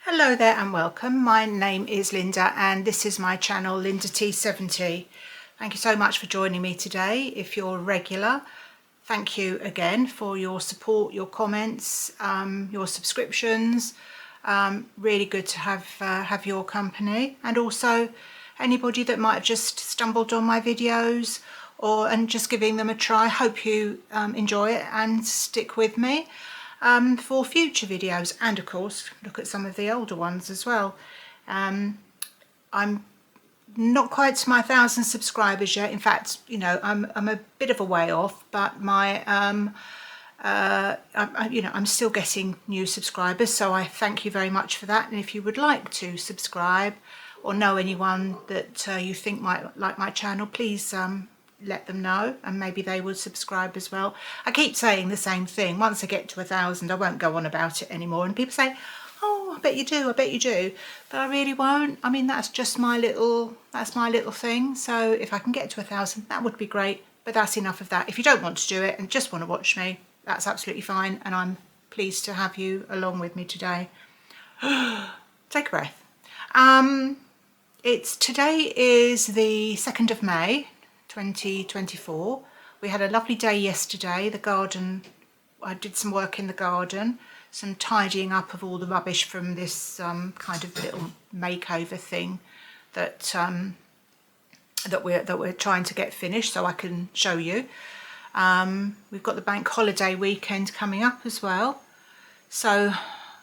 Hello there and welcome. My name is Linda and this is my channel Linda T70. Thank you so much for joining me today. If you're a regular, thank you again for your support, your comments, your subscriptions. Really good to have your company, and also anybody that might have just stumbled on my videos and just giving them a try. Hope you enjoy it and stick with me for future videos, and of course look at some of the older ones as well. I'm not quite to my 1,000 subscribers yet. In fact, you know, I'm a bit of a way off, but my I'm still getting new subscribers, so I thank you very much for that. And if you would like to subscribe or know anyone that you think might like my channel, please let them know, and maybe they will subscribe as well. I keep saying the same thing. Once I get to 1,000, I won't go on about it anymore. And people say, oh, I bet you do, I bet you do, but I really won't. I mean, that's just my little thing. So if I can get to 1,000, that would be great, but that's enough of that. If you don't want to do it and just want to watch me, that's absolutely fine, and I'm pleased to have you along with me today. Take a breath. Today is the 2nd of May 2024. We had a lovely day yesterday. The garden, I did some work in the garden, some tidying up of all the rubbish from this kind of little makeover thing that we're trying to get finished, so I can show you. We've got the bank holiday weekend coming up as well, so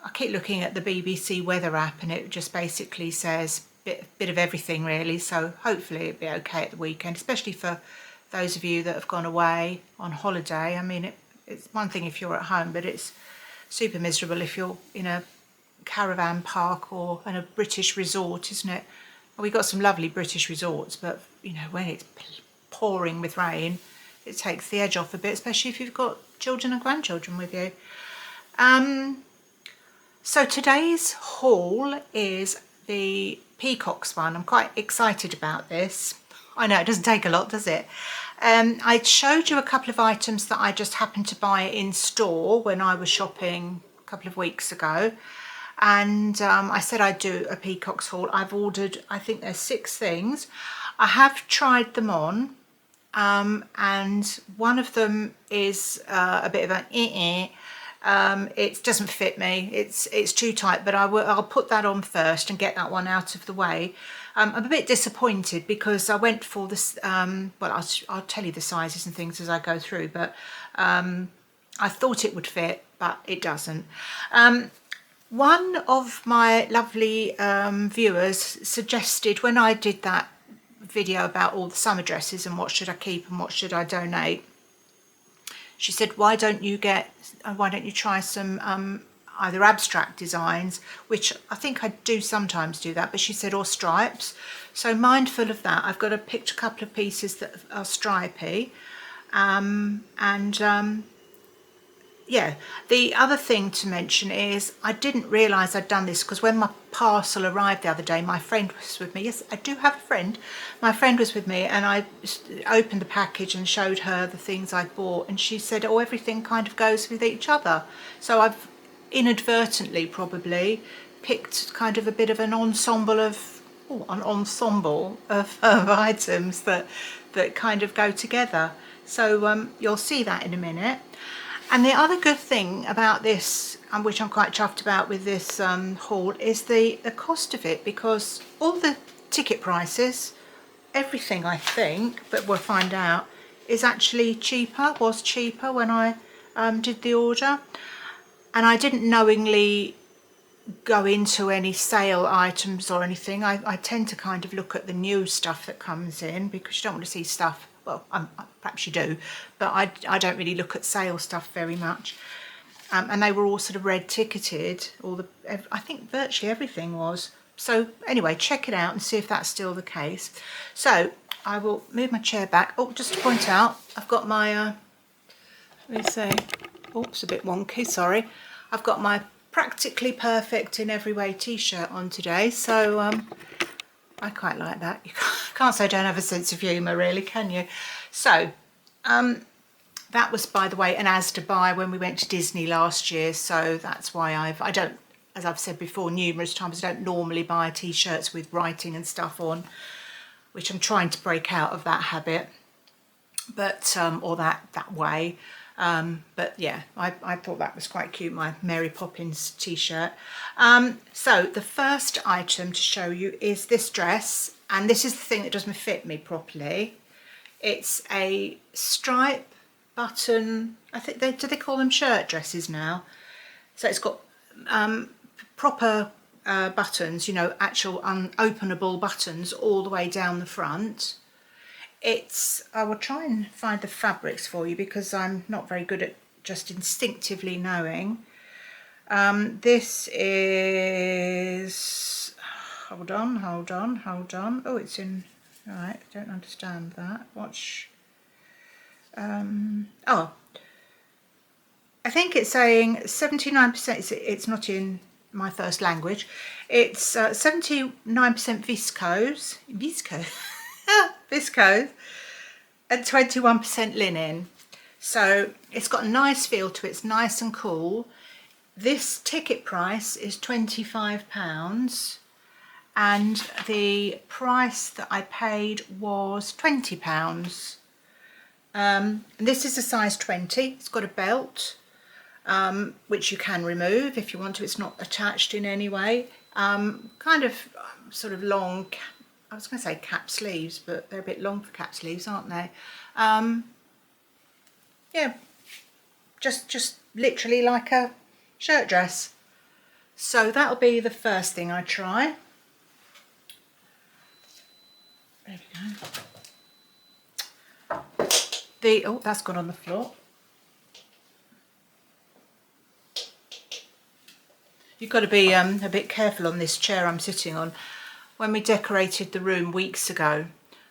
I keep looking at the BBC weather app and it just basically says bit of everything really, so hopefully it'll be okay at the weekend, especially for those of you that have gone away on holiday. I mean, it's one thing if you're at home, but it's super miserable if you're in a caravan park or in a British resort, isn't it? Well, we've got some lovely British resorts, but you know, when it's pouring with rain, it takes the edge off a bit, especially if you've got children and grandchildren with you. So today's haul is the Peacocks one. I'm quite excited about this. I know it doesn't take a lot, does it? I showed you a couple of items that I just happened to buy in store when I was shopping a couple of weeks ago, and I said I'd do a Peacocks haul. I've ordered, I think there's 6 things. I have tried them on, and one of them is a bit of an it doesn't fit me, it's too tight, but I'll put that on first and get that one out of the way. I'm a bit disappointed because I went for this, well, I'll tell you the sizes and things as I go through, but I thought it would fit, but it doesn't. One of my lovely viewers suggested, when I did that video about all the summer dresses and what should I keep and what should I donate, she said, why don't you try some either abstract designs, which I think I do sometimes do that, but she said, or stripes. So mindful of that, I've picked a couple of pieces that are stripy, yeah. The other thing to mention is I didn't realise I'd done this, because when my parcel arrived the other day, my friend was with me. Yes, I do have a friend. My friend was with me, and I opened the package and showed her the things I'd bought, and she said, oh, everything kind of goes with each other. So I've inadvertently probably picked kind of a bit of an ensemble of items that kind of go together. So you'll see that in a minute. And the other good thing about this, which I'm quite chuffed about with this haul, is the cost of it, because all the ticket prices, everything I think, but we'll find out, is actually was cheaper when I did the order. And I didn't knowingly go into any sale items or anything. I tend to kind of look at the new stuff that comes in, because you don't want to see stuff, well, perhaps you do, but I don't really look at sale stuff very much. And they were all sort of red ticketed, I think virtually everything was. So anyway, check it out and see if that's still the case. So I will move my chair back. Oh, just to point out, I've got my, let me see, oops, a bit wonky, sorry. I've got my Practically Perfect in Every Way t-shirt on today, so I quite like that. You can't say I don't have a sense of humour, really, can you? So that was, by the way, an Asda buy when we went to Disney last year, so that's why I don't as I've said before numerous times, I don't normally buy t-shirts with writing and stuff on, which I'm trying to break out of that habit, but or that way. But yeah, I thought that was quite cute, my Mary Poppins t-shirt. So the first item to show you is this dress, and this is the thing that doesn't fit me properly. It's a stripe button, I think do they call them shirt dresses now? So it's got proper buttons, you know, actual unopenable buttons all the way down the front. I will try and find the fabrics for you because I'm not very good at just instinctively knowing. This is, hold on. Oh, it's in, all right, I don't understand that. Watch. Oh, I think it's saying 79%, it's not in my first language. It's 79% viscose, viscose, and 21% linen. So it's got a nice feel to it, it's nice and cool. This ticket price is £25 and the price that I paid was £20. And this is a size 20, it's got a belt, which you can remove if you want to, it's not attached in any way. Kind of sort of long, I was going to say cap sleeves, but they're a bit long for cap sleeves, aren't they? Yeah, just literally like a shirt dress. So that'll be the first thing I try. There we go. Oh, that's gone on the floor. You've got to be a bit careful on this chair I'm sitting on. When we decorated the room weeks ago,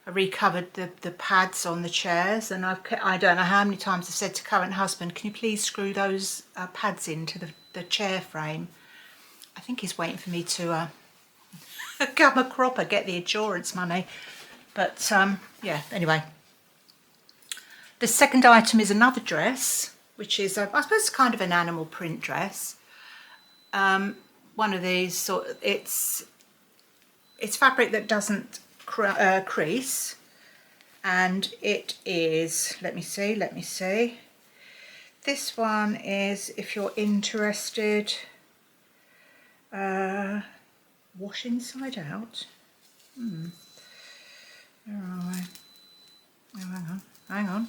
I recovered the pads on the chairs, and I don't know how many times I've said to current husband, can you please screw those pads into the chair frame? I think he's waiting for me to come a cropper, get the insurance money. But yeah, anyway. The second item is another dress, which is, I suppose, kind of an animal print dress. One of these, it's fabric that doesn't crease, and it is, let me see, this one is, if you're interested, wash inside out. Where are we? Oh, hang on.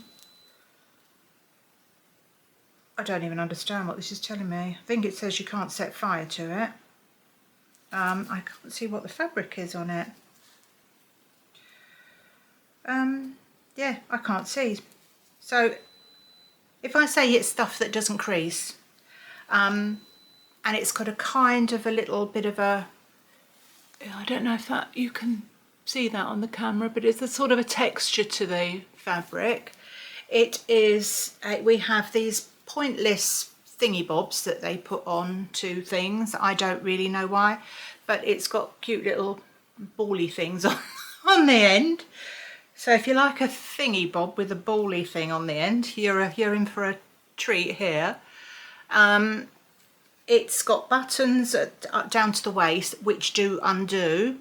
I don't even understand what this is telling me. I think it says you can't set fire to it. I can't see what the fabric is on it. Yeah, I can't see. So if I say it's stuff that doesn't crease, and it's got a kind of a little bit of a, I don't know if that you can see that on the camera, but it's a sort of a texture to the fabric. It is, we have these pointless thingy bobs that they put on to things. I don't really know why, but it's got cute little bally things on the end. So if you like a thingy bob with a bally thing on the end, you're in for a treat here. It's got buttons down to the waist, which do undo.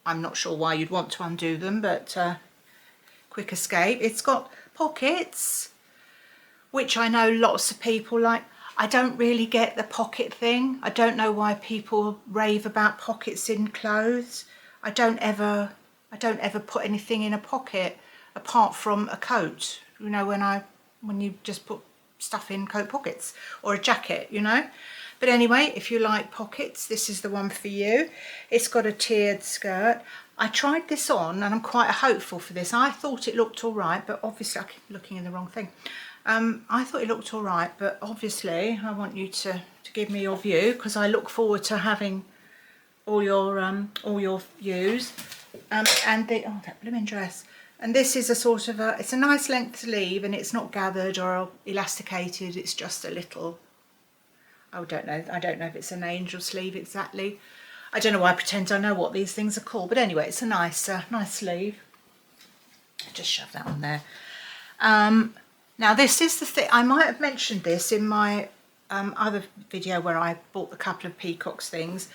I'm not sure why you'd want to undo them, but quick escape. It's got pockets, which I know lots of people like. I don't really get the pocket thing. I don't know why people rave about pockets in clothes. I don't ever put anything in a pocket apart from a coat, you know, when you just put stuff in coat pockets, or a jacket, you know. But anyway, if you like pockets, this is the one for you. It's got a tiered skirt. I tried this on and I'm quite hopeful for this. I thought it looked all right, but obviously I keep looking in the wrong thing. I thought it looked all right, but obviously I want you to give me your view, because I look forward to having all your views. And that blooming dress. And this is a sort of it's a nice length sleeve, and it's not gathered or elasticated. It's just a little, I don't know if it's an angel sleeve exactly. I don't know why I pretend I know what these things are called, but anyway, it's a nice sleeve. Just shove that on there. Now this is the thing, I might have mentioned this in my other video where I bought a couple of Peacocks things,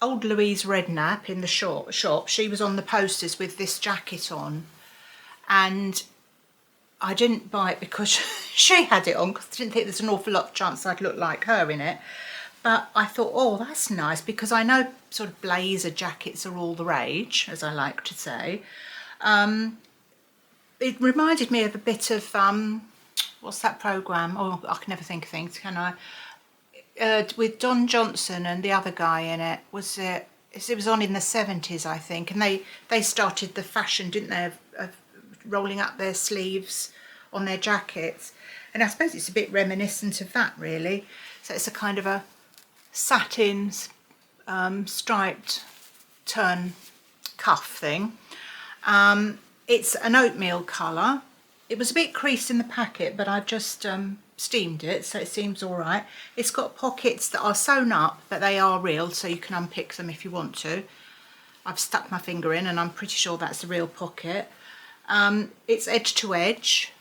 old Louise Redknapp in the shop, she was on the posters with this jacket on, and I didn't buy it because she had it on, because I didn't think there's an awful lot of chance I'd look like her in it. But I thought, oh, that's nice, because I know sort of blazer jackets are all the rage, as I like to say. It reminded me of a bit of, what's that programme? Oh, I can never think of things, can I? With Don Johnson and the other guy in it. It was on in the 70s, I think, and they started the fashion, didn't they, of rolling up their sleeves on their jackets. And I suppose it's a bit reminiscent of that, really. So it's a kind of a satin striped turn cuff thing. It's an oatmeal colour. It was a bit creased in the packet, but I just steamed it, so it seems all right. It's got pockets that are sewn up, but they are real, so you can unpick them if you want to. I've stuck my finger in and I'm pretty sure that's a real pocket. It's edge to edge,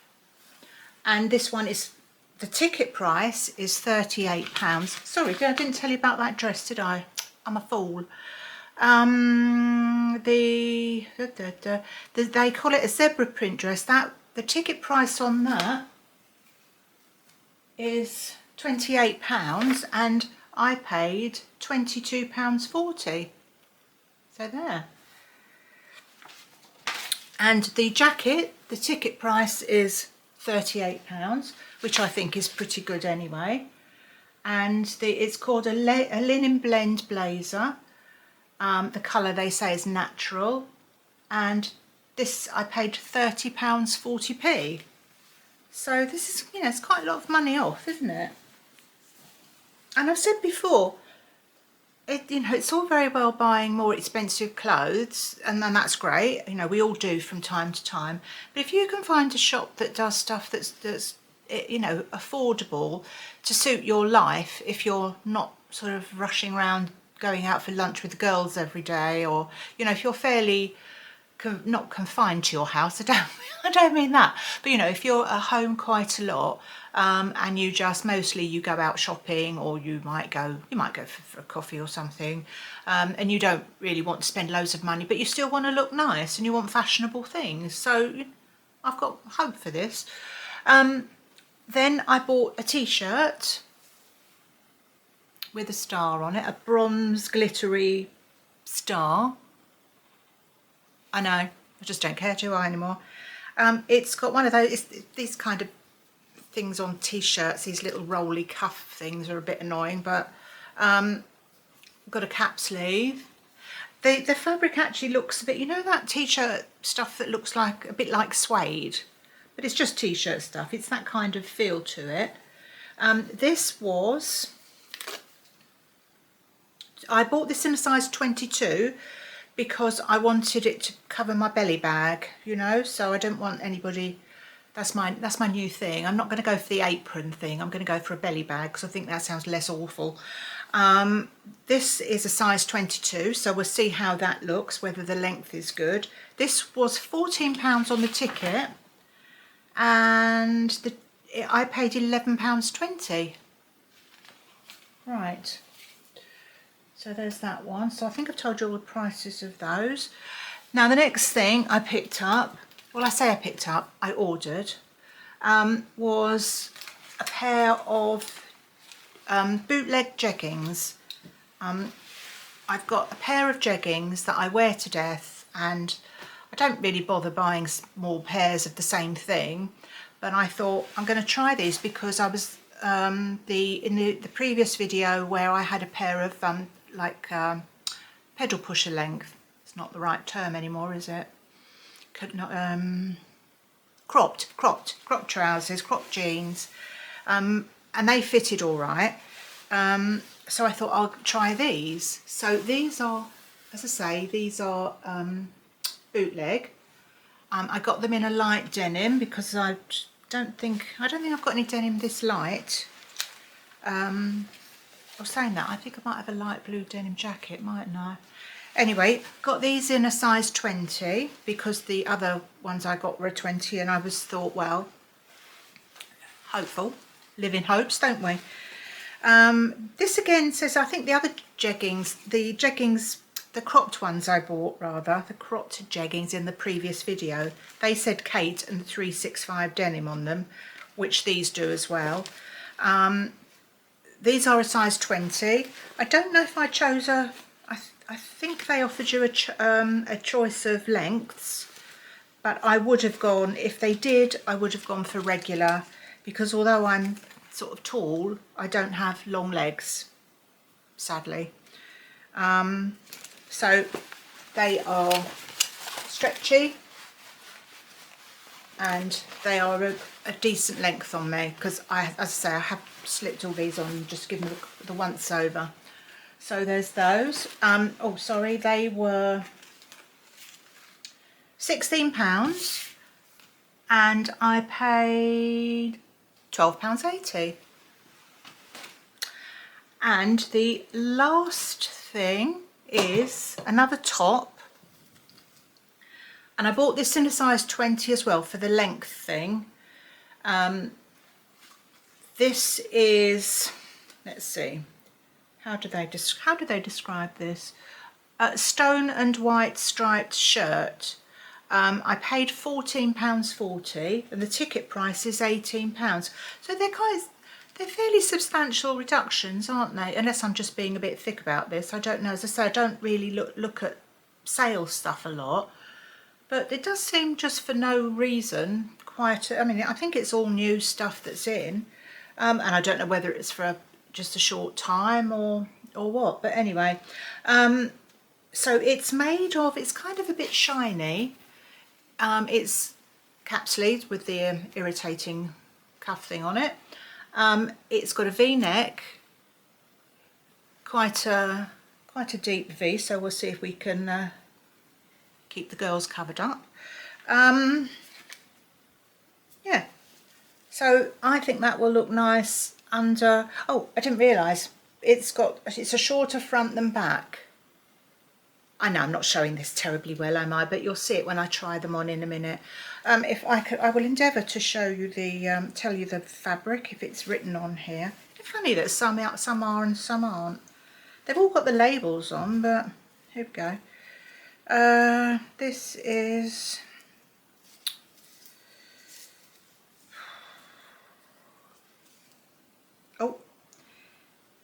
and this one is, the ticket price is £38. Sorry, I didn't tell you about that dress, did I? I'm a fool. They call it a zebra print dress. The ticket price on that is £28, and I paid £22.40. So there. And the jacket, the ticket price is £38, which I think is pretty good anyway. And it's called a linen blend blazer. The colour, they say, is natural. And this, I paid £30.40p. So this is, you know, it's quite a lot of money off, isn't it? And I've said before, you know, it's all very well buying more expensive clothes, and then that's great. You know, we all do from time to time. But if you can find a shop that does stuff that's you know, affordable to suit your life, if you're not sort of rushing around going out for lunch with the girls every day, or, you know, if you're fairly not confined to your house, I don't mean that, but, you know, if you're at home quite a lot, and you just mostly you go out shopping, or you might go for a coffee or something, and you don't really want to spend loads of money, but you still want to look nice and you want fashionable things. So I've got hope for this. Then I bought a t-shirt with a star on it, a bronze glittery star. I know, I just don't care, do I, anymore? It's got one of those, these kind of things on t-shirts, these little rolly cuff things are a bit annoying, but got a cap sleeve. The fabric actually looks a bit, you know, that t-shirt stuff that looks like a bit like suede, but it's just t-shirt stuff. It's that kind of feel to it. I bought this in a size 22 because I wanted it to cover my belly bag, you know, so I don't want anybody, that's my new thing. I'm not going to go for the apron thing, I'm going to go for a belly bag because I think that sounds less awful. This is a size 22, so we'll see how that looks, whether the length is good. This was £14 on the ticket, and I paid £11.20. Right. So there's that one. So I think I've told you all the prices of those. Now the next thing I picked up, well, I say I picked up, I ordered, was a pair of bootleg jeggings. I've got a pair of jeggings that I wear to death, and I don't really bother buying more pairs of the same thing, but I thought I'm going to try these because I was in the previous video where I had a pair of pedal pusher length. It's not the right term anymore, is it? Cropped trousers, cropped jeans, and they fitted all right. So I thought I'll try these. So these are, as I say, these are bootleg. I got them in a light denim because I don't think I've got any denim this light. I was saying that, I think I might have a light blue denim jacket, mightn't I? Anyway, got these in a size 20 because the other ones I got were a 20, and I thought, well, hopeful, live in hopes, don't we? This again says, I think the other jeggings, the cropped ones I bought rather, the cropped jeggings in the previous video, they said Kate and 365 denim on them, which these do as well. These are a size 20. I don't know if I chose I think they offered you a choice of lengths, but I would have gone, if they did, I would have gone for regular, because although I'm sort of tall, I don't have long legs, sadly. So they are stretchy and they are a decent length on me, because as I say, I have slipped all these on and just given the once over. So there's those. Oh sorry, they were £16 and I paid £12.80. And the last thing is another top, and I bought this in a size 20 as well for the length thing. This is, let's see, how do they describe this? Stone and white striped shirt. I paid £14.40 and the ticket price is £18. So they're fairly substantial reductions, aren't they? Unless I'm just being a bit thick about this. I don't know. As I say, I don't really look at sale stuff a lot, but it does seem just for no reason quite. I mean, I think it's all new stuff that's in, and I don't know whether it's for just a short time or what. But anyway, so it's made of. It's kind of a bit shiny. It's cap sleeved with the irritating cuff thing on it. It's got a V-neck, quite a deep V, so we'll see if we can keep the girls covered up. Yeah, so I think that will look nice under. Oh, I didn't realise it's a shorter front than back. I know I'm not showing this terribly well, am I? But you'll see it when I try them on in a minute. If I could, I will endeavour to show you the, tell you the fabric if it's written on here. It's funny that some are and some aren't. They've all got the labels on, but here we go. This is. Oh,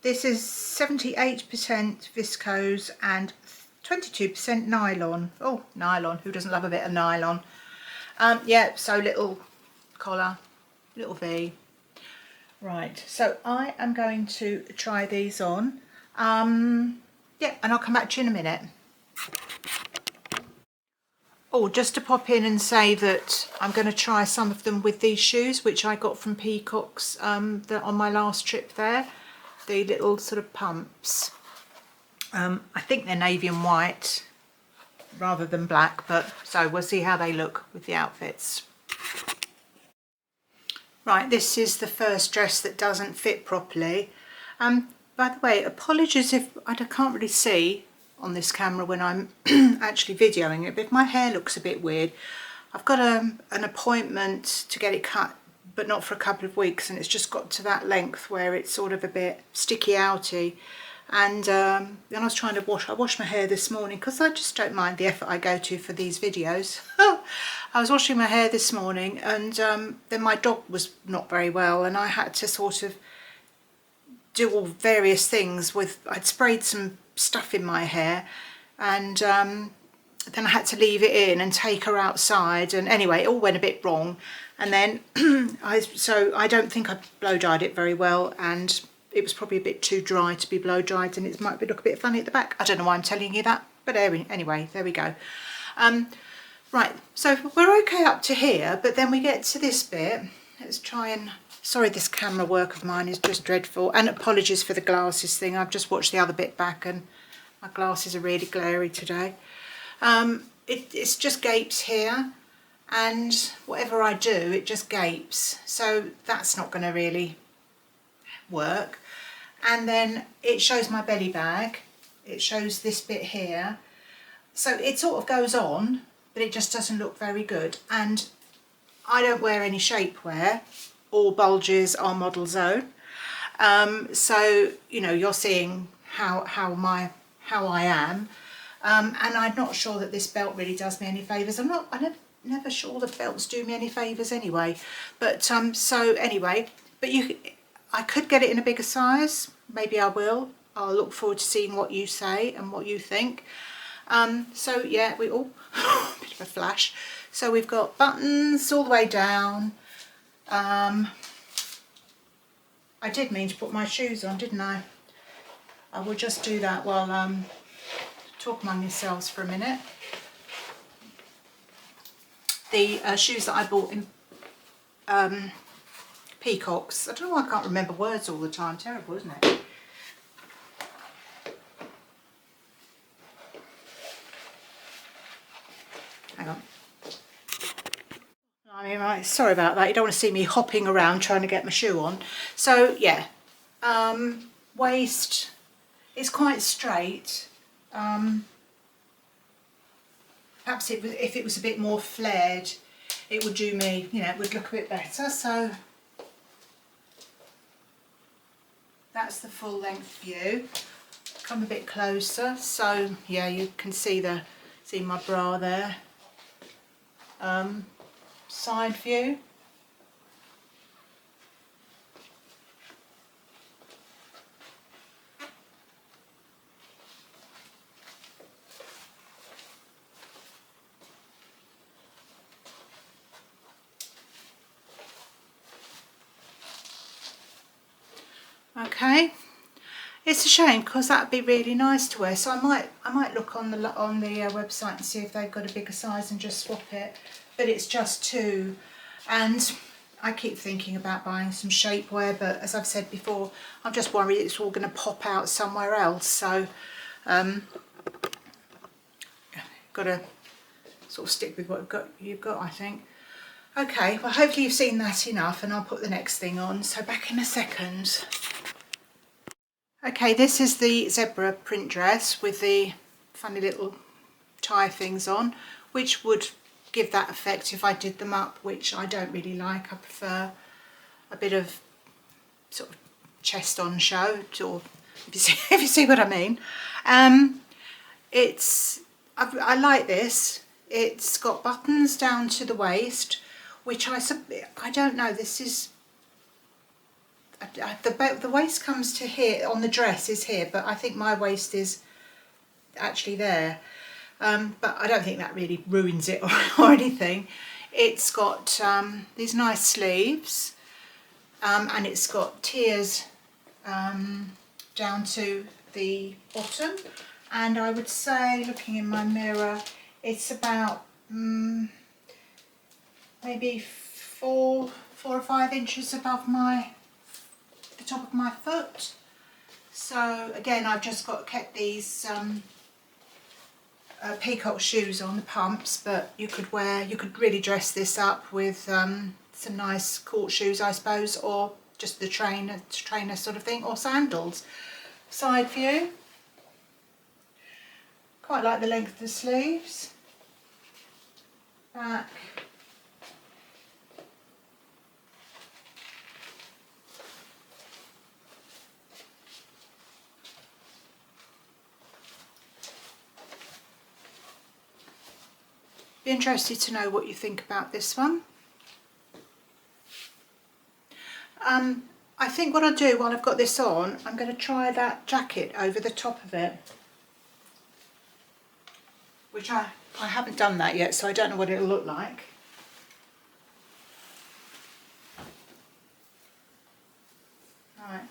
this is 78% viscose and 22% nylon. Oh, nylon, who doesn't love a bit of nylon? Yeah, so little collar, little V. Right, so I am going to try these on. Yeah, and I'll come back to you in a minute. Oh, just to pop in and say that I'm going to try some of them with these shoes, which I got from Peacocks on my last trip there. The little sort of pumps. I think they're navy and white rather than black, but so we'll see how they look with the outfits. Right, this is the first dress that doesn't fit properly. By the way, apologies if I can't really see on this camera when I'm actually videoing it, but if my hair looks a bit weird, I've got an appointment to get it cut, but not for a couple of weeks, and it's just got to that length where it's sort of a bit sticky outy. And then I was trying to I washed my hair this morning because I just don't mind the effort I go to for these videos. I was washing my hair this morning, and then my dog was not very well, and I had to sort of do all various things with, I'd sprayed some stuff in my hair, and then I had to leave it in and take her outside, and anyway it all went a bit wrong, and then so I don't think I blow dried it very well, and it was probably a bit too dry to be blow dried, and it might look a bit funny at the back. I don't know why I'm telling you that, but anyway, there we go. Right, so we're okay up to here, but then we get to this bit. Let's try and, sorry, this camera work of mine is just dreadful, and apologies for the glasses thing. I've just watched the other bit back and my glasses are really glary today. It's just gapes here, and whatever I do, it just gapes, so that's not going to really work. And then it shows my belly bag, it shows this bit here, so it sort of goes on, but it just doesn't look very good. And I don't wear any shapewear or bulges or Model Zone, So you know, you're seeing how I am, and I'm not sure that this belt really does me any favours. I'm never sure the belts do me any favours anyway. But so anyway, but I could get it in a bigger size. Maybe I will. I'll look forward to seeing what you say and what you think. So yeah, we all bit of a flash. So we've got buttons all the way down. I did mean to put my shoes on, didn't I? I will just do that while talk among yourselves for a minute. The shoes that I bought in Peacocks. I don't know why I can't remember words all the time. Terrible, isn't it? Hang on. I mean, right, sorry about that. You don't want to see me hopping around trying to get my shoe on. So yeah, waist is quite straight. Perhaps if it was a bit more flared, it would do me, you know, it would look a bit better. So that's the full length view. Come a bit closer. So yeah, you can see my bra there. Side view. Okay, it's a shame because that'd be really nice to wear. So I might look on the website and see if they've got a bigger size and just swap it. But it's just 2, and I keep thinking about buying some shapewear. But as I've said before, I'm just worried it's all going to pop out somewhere else. So got to sort of stick with what you've got, I think. Okay, well hopefully you've seen that enough, and I'll put the next thing on. So back in a second. Okay, this is the zebra print dress with the funny little tie things on, which would give that effect if I did them up, which I don't really like. I prefer a bit of sort of chest on show, or if you see what I mean. I like this. It's got buttons down to the waist, which I don't know, this is the waist comes to here, on the dress is here, but I think my waist is actually there. But I don't think that really ruins it or anything. It's got these nice sleeves, and it's got tiers down to the bottom, and I would say, looking in my mirror, it's about maybe 4 or 5 inches above the top of my foot. So again, I've just kept these Peacock shoes on, the pumps, but you could really dress this up with some nice court shoes, I suppose, or just the trainer sort of thing, or sandals. Side view. Quite like the length of the sleeves. Back. Be interested to know what you think about this one. I think what I'll do while I've got this on, I'm going to try that jacket over the top of it, which I haven't done that yet, so I don't know what it'll look like. Right.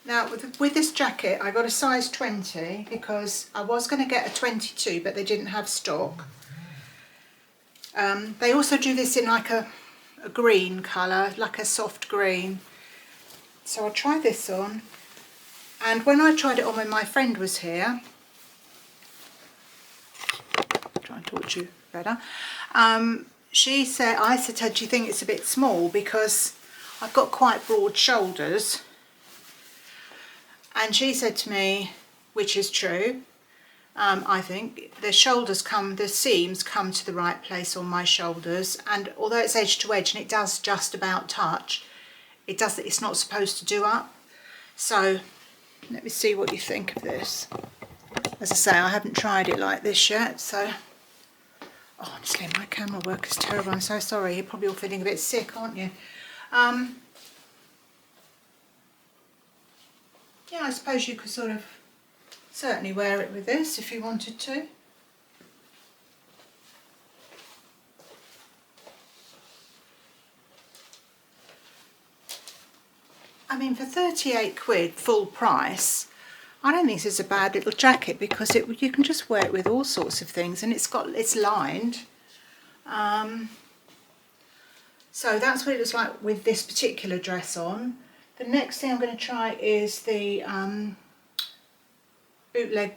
Now with this jacket, I got a size 20 because I was going to get a 22, but they didn't have stock. They also do this in like a green colour, like a soft green. So I'll try this on. And when I tried it on when my friend was here, try and talk to you better. I said to her, do you think it's a bit small? Because I've got quite broad shoulders. And she said to me, which is true, I think the seams come to the right place on my shoulders, and although it's edge to edge and it does just about touch, it's not supposed to do up. So let me see what you think of this. As I say, I haven't tried it like this yet, so oh, honestly, my camera work is terrible. I'm so sorry. You're probably all feeling a bit sick, aren't you? Yeah, I suppose you could sort of certainly wear it with this if you wanted to. I mean, for 38 quid full price, I don't think this is a bad little jacket, because you can just wear it with all sorts of things, and it's lined. So that's what it looks like with this particular dress on. The next thing I'm going to try is the bootleg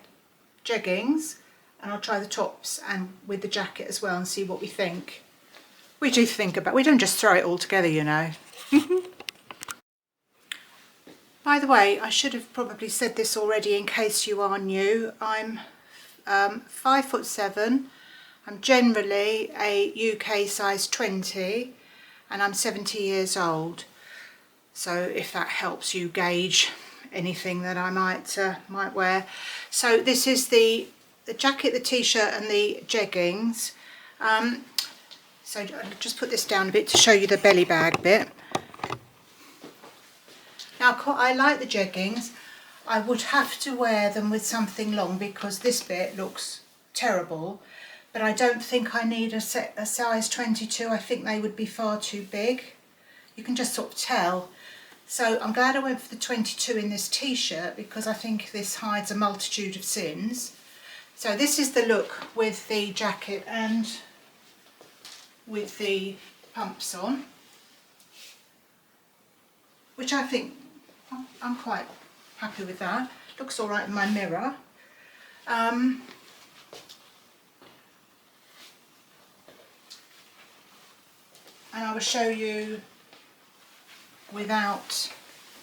jeggings, and I'll try the tops and with the jacket as well and see what we think. We don't just throw it all together, you know. By the way, I should have probably said this already in case you are new. I'm 5'7". I'm generally a UK size 20, and I'm 70 years old. So if that helps you gauge anything that I might wear. So this is the jacket, the t-shirt, and the jeggings. So I'll just put this down a bit to show you the belly bag bit. Now, I like the jeggings. I would have to wear them with something long because this bit looks terrible, but I don't think I need a size 22. I think they would be far too big. You can just sort of tell. So I'm glad I went for the 22 in this t-shirt, because I think this hides a multitude of sins. So this is the look with the jacket and with the pumps on, which I think I'm quite happy with that. Looks all right in my mirror. And I will show you without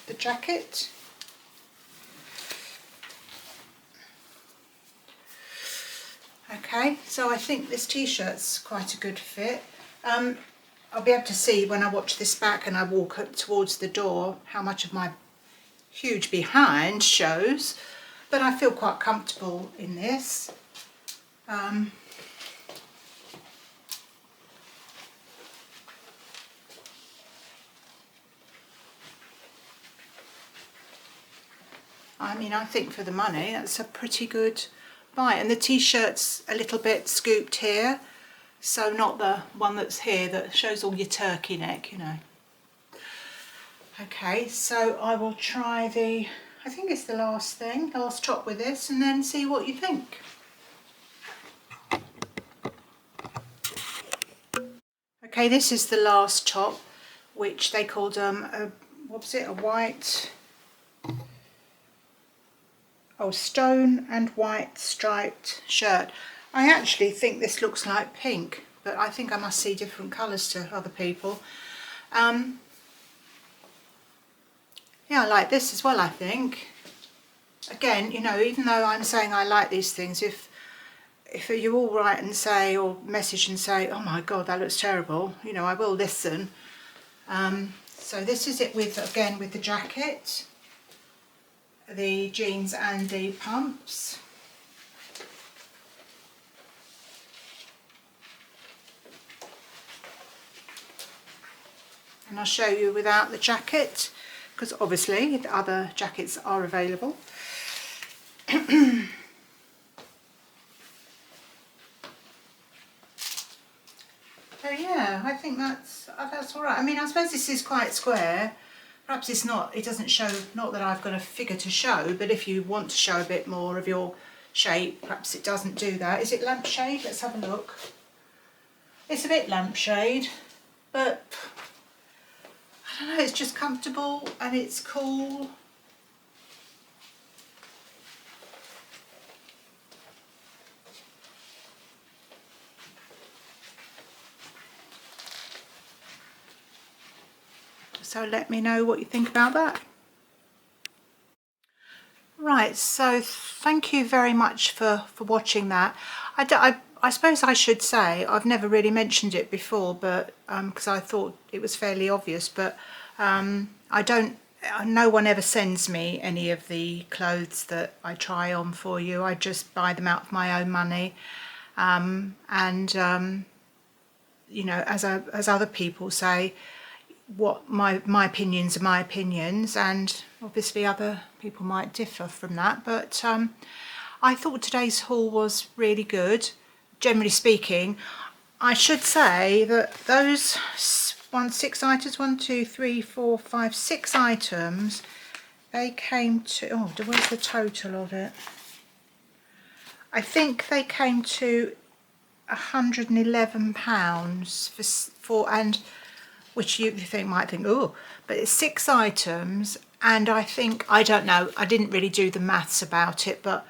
the jacket. Okay, so I think this t-shirt's quite a good fit. I'll be able to see when I watch this back and I walk up towards the door how much of my huge behind shows, but I feel quite comfortable in this. I mean, I think for the money that's a pretty good buy, and the t-shirt's a little bit scooped here, so not the one that's here that shows all your turkey neck, you know. Okay, so I will try I think it's the last top with this, and then see what you think. Okay, this is the last top, which they called what was it, a white, oh, stone and white striped shirt. I actually think this looks like pink, but I think I must see different colours to other people. Yeah, I like this as well, I think. Again, you know, even though I'm saying I like these things, if you all write and say, or message and say, oh my God, that looks terrible, you know, I will listen. So this is it again with the jacket, the jeans and the pumps. And I'll show you without the jacket, because obviously the other jackets are available. So yeah, I think that's all right. I mean, I suppose this is quite square. Perhaps it's not, it doesn't show, not that I've got a figure to show, but if you want to show a bit more of your shape, perhaps it doesn't do that. Is it lampshade? Let's have a look. It's a bit lampshade, but I don't know, it's just comfortable and it's cool. So let me know what you think about that. Right, so thank you very much for watching that. I suppose I should say, I've never really mentioned it before, but because I thought it was fairly obvious, but no one ever sends me any of the clothes that I try on for you. I just buy them out of my own money. You know, as other people say, what my opinions are my opinions, and obviously other people might differ from that, but I thought today's haul was really good. Generally speaking, I should say that those 6 items, 6 items, they came to, oh, where's the total of it? I think they came to £111 for, and which you might think, oh, but it's 6 items, and I think, I don't know, I didn't really do the maths about it, but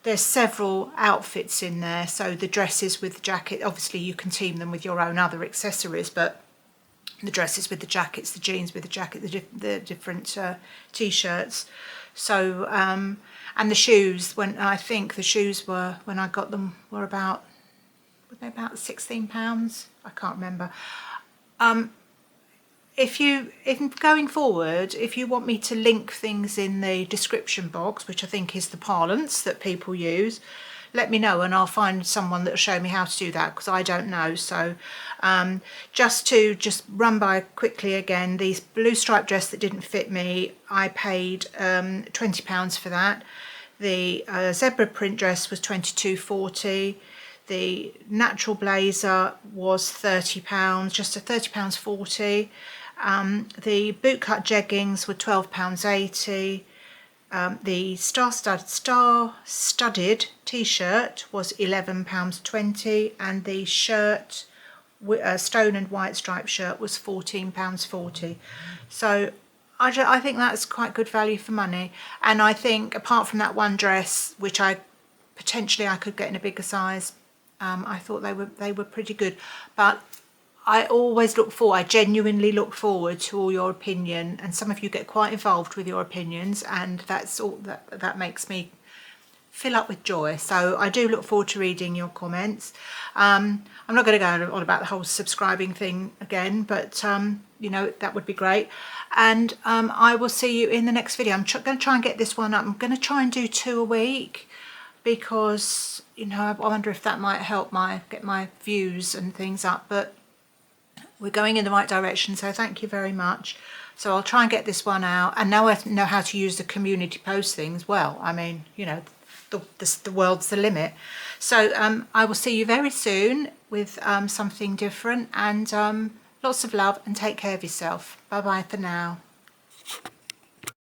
there's several outfits in there. So the dresses with the jacket, obviously you can team them with your own other accessories, but the dresses with the jackets, the jeans with the jacket, the different t-shirts. So and the shoes, when I think the shoes were, when I got them, were about, were they about £16? I can't remember. If going forward, if you want me to link things in the description box, which I think is the parlance that people use, let me know and I'll find someone that'll show me how to do that, because I don't know. So just run by quickly again, these blue striped dress that didn't fit me, I paid £20 for that. The zebra print dress was £22.40. The natural blazer was £30, just £30.40. The bootcut jeggings were £12.80. The star-studded t-shirt was £11.20, and the shirt, stone and white striped shirt, was £14.40. So I think that's quite good value for money. And I think apart from that one dress, which I could get in a bigger size, I thought they were pretty good. But I always I genuinely look forward to all your opinion, and some of you get quite involved with your opinions, and that's all that makes me fill up with joy. So I do look forward to reading your comments. I'm not going to go on about the whole subscribing thing again, but you know, that would be great. And I will see you in the next video. I'm going to try and get this one up. I'm going to try and do 2 a week, because, you know, I wonder if that might help get my views and things up, but we're going in the right direction, so thank you very much. So I'll try and get this one out, and now I know how to use the community post things well. I mean, you know, the world's the limit. So I will see you very soon with something different, and lots of love, and take care of yourself. Bye bye for now.